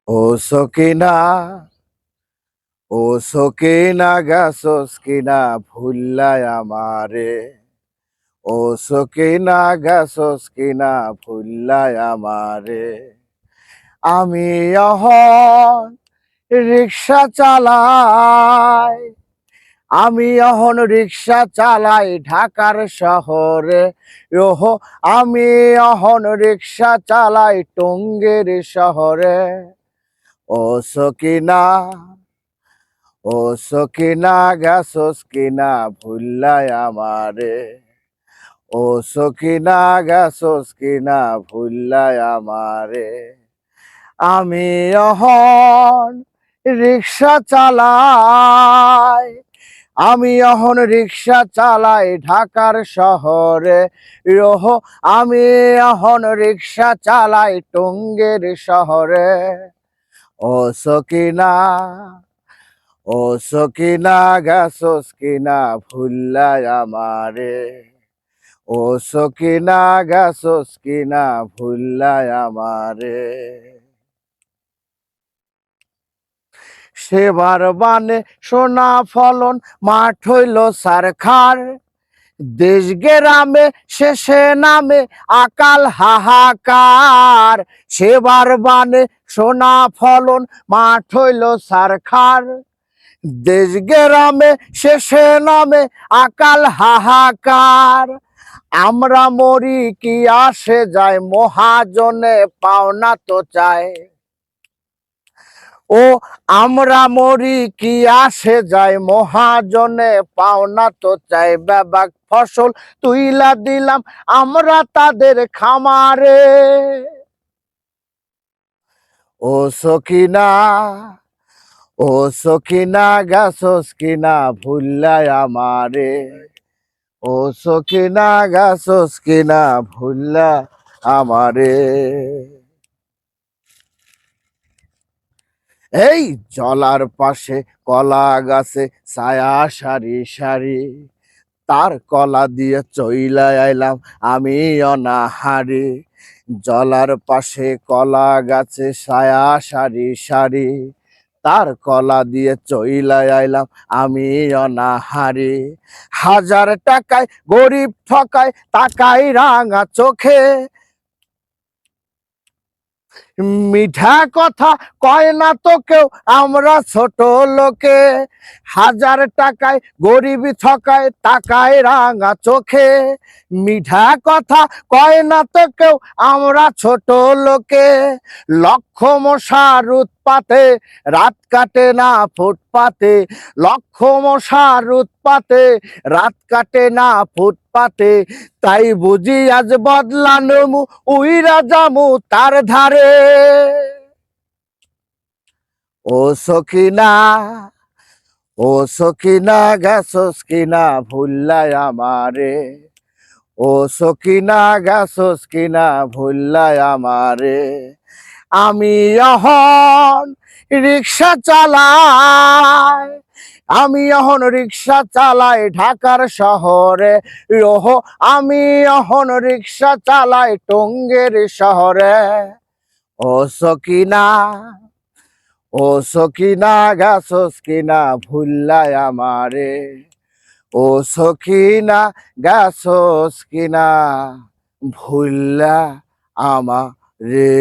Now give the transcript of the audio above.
ও সকিনা, ও সকিনা গেছস কিনা ভুল্লায় আমারে। ও সকিনা গেছস কিনা ভুল্লায় আমারে। আমি অহন রিক্সা চালাই, আমি অহন রিক্সা চালাই ঢাকার শহরে। ওহো, আমি অহন রিক্সা চালাই টঙ্গীর শহরে। ও সকিনা, ও সকিনা গেছস কিনা ভুল্লায় আমারে। ও সকিনা গেছস কিনা ভুল্লায় আমারে। আমি অহন রিক্সা চালাই, আমি অহন রিক্সা চালাই ঢাকার শহরে। রোহো, আমি অহন রিক্সা চালাই টঙ্গীর শহরে। ও সকিনা, ও সকিনা গেছস কিনা ভুল্লায় আমারে। ও সকিনা গেছস কিনা ভুল্লায় আমারে। সেবার বানে সোনা ফলন মাঠ হইল সারখার। দেশ গেরামে শেষে নামে আকাল হাহাকার। সেবার বানে সোনা ফলন মাঠ হইল সারখার। দেশ গেরামে শেষে নামে আকাল হাহাকার। আমরা মরি কি আসে যায়, মহাজনে পাওনা তো চায়। ও আমরা মরি কি আসে যায়, মহাজনে পাওনা তো চাই। বাবাক ফসল তুইলা দিলাম আমরা তাদের খামারে। ও সকিনা, ও সকিনা গেছস কিনা ভুল্লায় আমারে। ও সকিনা গেছস কিনা ভুল্লা আমারে। এই জলার পাশে কলা গাছে ছায়া সারি সারি, তার কলা দিয়ে চইলা আইলাম আমি অনাহারি। জলার পাশে কলা গাছে ছায়া সারি সারি, তার কলা দিয়ে চইলা আইলাম আমি অনাহারি। 1000 টাকায় গরিব ঠকায় তাকাই রাঙা চোখে। মিঠা কথা কয় না তো কেউ আমরা ছোট লোকে। 1000 টাকায় গরিবি ঠকায় তাকায় রাঙা চোখে। মিঠা কথা কয় না তো কেউ আমরা ছোট লোকে। লক্ষ মশার উৎপাতে রাত কাটে না ফুটপাতে। লক্ষ মশার উৎপাতে রাত কাটে না ফুটপাতে। তাই বুঝি আজ বদলানো উইরা জামু তার ধারে। ও সকিনা, ও সকিনা গেছস কিনা ভুল্লায় আমারে। ও সকিনা গেছস কিনা ভুল্লায় আমারে। আমি অহন রিক্সা চালাই, আমি অহন রিক্সা চালাই ঢাকার শহরে। ওহো, আমি অহন রিক্সা চালাই টঙ্গীর শহরে। ও সকিনা, ও সকিনা গেছস কিনা ভুল্লায় আমারে। ও সকিনা গেছস কিনা ভুল্লা আমারে।